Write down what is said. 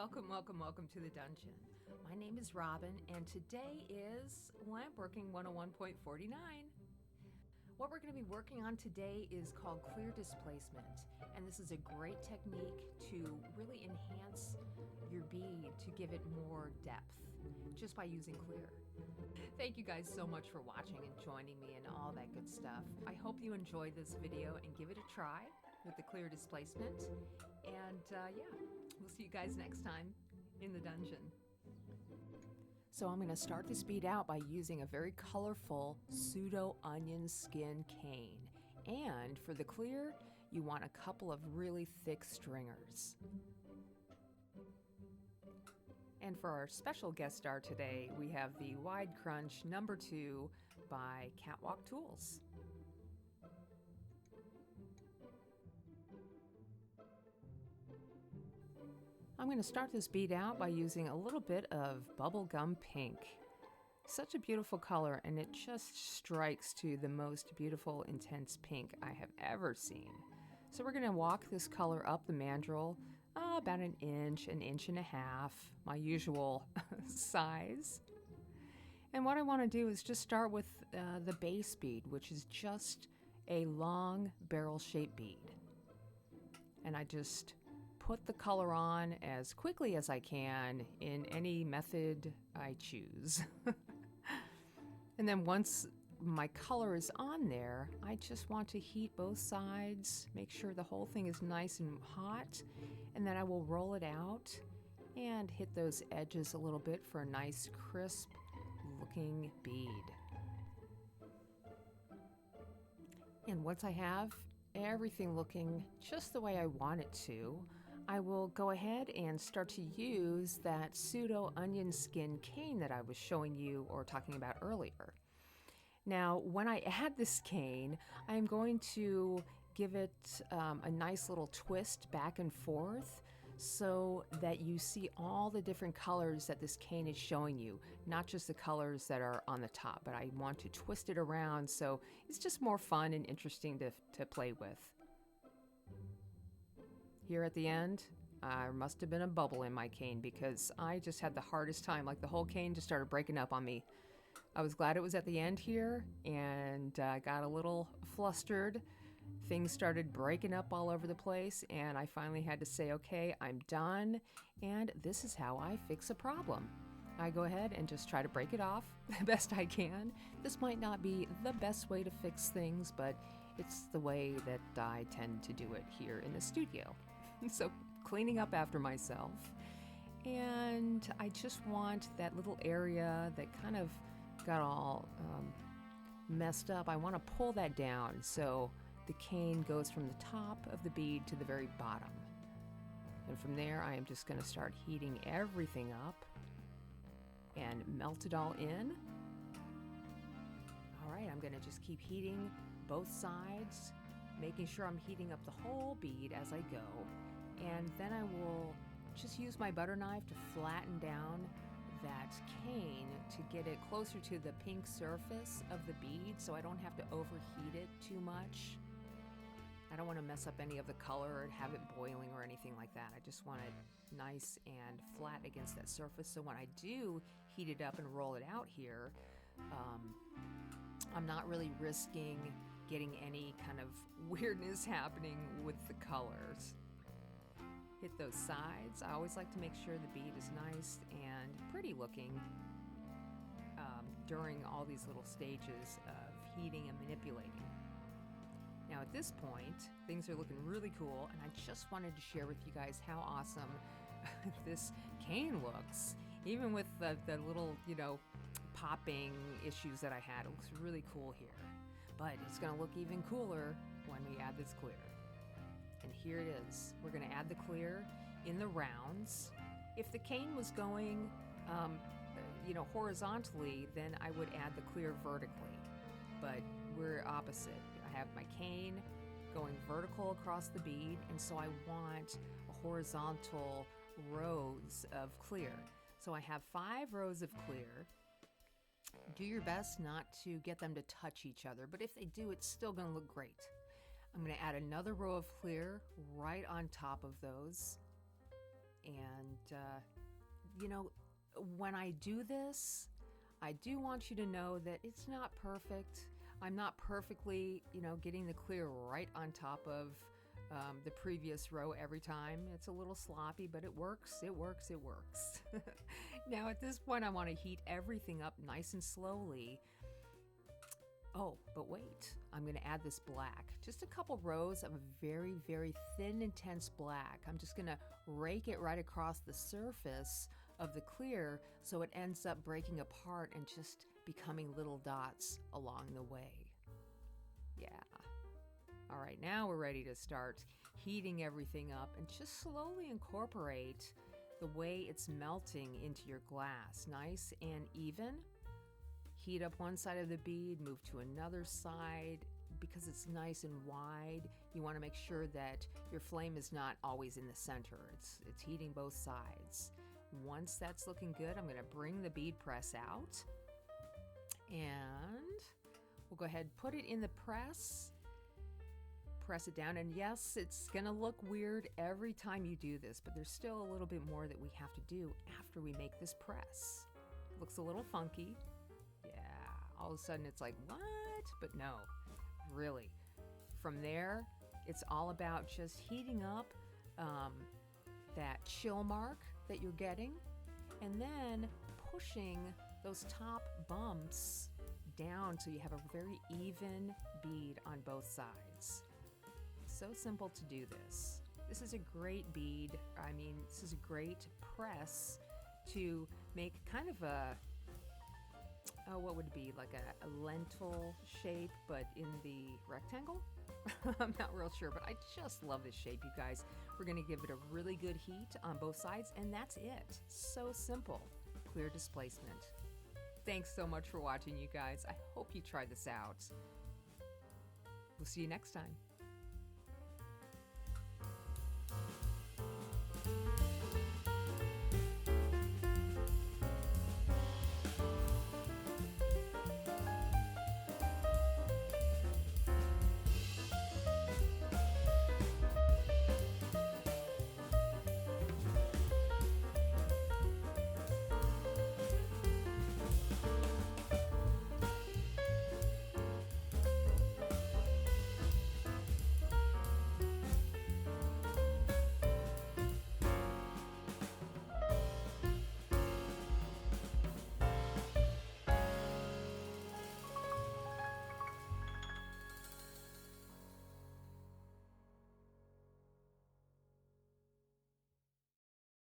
welcome to the dungeon. My name is Robin, and today is Lampworking 101.49. What we're going to be working on today is called clear displacement, and this is a great technique to really enhance your bead to give it more depth just by using clear. Thank you guys so much for watching and joining me and all that good stuff. I hope you enjoyed this video and give it a try with the clear displacement. And yeah, we'll see you guys next time in the dungeon. So I'm going to start this bead out by using a very colorful pseudo onion skin cane. And for the clear, you want a couple of really thick stringers. And for our special guest star today, we have the Wide Crunch number 2 by Catwalk Tools. I'm going to start this bead out by using a little bit of bubblegum pink. Such a beautiful color, and it just strikes to the most beautiful intense pink I have ever seen. So we're going to walk this color up the mandrel about an inch and a half, my usual size. And what I want to do is just start with the base bead, which is just a long barrel-shaped bead. And I just put the color on as quickly as I can in any method I choose. And then once my color is on there, I just want to heat both sides, make sure the whole thing is nice and hot, and then I will roll it out and hit those edges a little bit for a nice crisp looking bead. And once I have everything looking just the way I want it to, I will go ahead and start to use that pseudo onion skin cane that I was showing you or talking about earlier. Now, when I add this cane, I'm going to give it a nice little twist back and forth so that you see all the different colors that this cane is showing you, not just the colors that are on the top, but I want to twist it around so it's just more fun and interesting to play with. Here at the end, there must have been a bubble in my cane because I just had the hardest time. Like the whole cane just started breaking up on me. I was glad it was at the end here, and I got a little flustered. Things started breaking up all over the place, and I finally had to say, okay, I'm done, and this is how I fix a problem. I go ahead and just try to break it off the best I can. This might not be the best way to fix things, but it's the way that I tend to do it here in the studio. So cleaning up after myself, and I just want that little area that kind of got all messed up. I want to pull that down so the cane goes from the top of the bead to the very bottom. And from there, I am just going to start heating everything up and melt it all in. All right, I'm going to just keep heating both sides, making sure I'm heating up the whole bead as I go. And then I will just use my butter knife to flatten down that cane to get it closer to the pink surface of the bead so I don't have to overheat it too much. I don't want to mess up any of the color or have it boiling or anything like that. I just want it nice and flat against that surface so when I do heat it up and roll it out here, I'm not really risking getting any kind of weirdness happening with the colors. Hit those sides. I always like to make sure the bead is nice and pretty looking during all these little stages of heating and manipulating. Now at this point, things are looking really cool, and I just wanted to share with you guys how awesome this cane looks. Even with the little, popping issues that I had, it looks really cool here. But it's going to look even cooler when we add this clear. And here it is. We're going to add the clear in the rounds. If the cane was going, horizontally, then I would add the clear vertically. But we're opposite. I have my cane going vertical across the bead, and so I want a horizontal rows of clear. So I have 5 rows of clear. Do your best not to get them to touch each other, but if they do, it's still going to look great. I'm going to add another row of clear right on top of those. And, you know, when I do this, I do want you to know that it's not perfect. I'm not perfectly, getting the clear right on top of the previous row every time. It's a little sloppy, but it works, it works, it works. Now at this point, I want to heat everything up nice and slowly. Oh, but wait, I'm going to add this black. Just a couple rows of a very, very thin, intense black. I'm just going to rake it right across the surface of the clear so it ends up breaking apart and just becoming little dots along the way. Yeah. All right, now we're ready to start heating everything up and just slowly incorporate the way it's melting into your glass. Nice and even. Heat up one side of the bead, move to another side. Because it's nice and wide, you want to make sure that your flame is not always in the center. It's heating both sides. Once that's looking good, I'm going to bring the bead press out. And we'll go ahead and put it in the press. Press it down, and yes, it's gonna look weird every time you do this, but there's still a little bit more that we have to do after we make this press. Looks a little funky. Yeah, all of a sudden it's like, what? But no, really. From there, it's all about just heating up that chill mark that you're getting, and then pushing those top bumps down so you have a very even bead on both sides. So simple to do this. This is a great bead. I mean, this is a great press to make kind of a, what would it be, like a lentil shape, but in the rectangle? I'm not real sure, but I just love this shape, you guys. We're gonna give it a really good heat on both sides, and that's it. So simple. Clear displacement. Thanks so much for watching, you guys. I hope you try this out. We'll see you next time.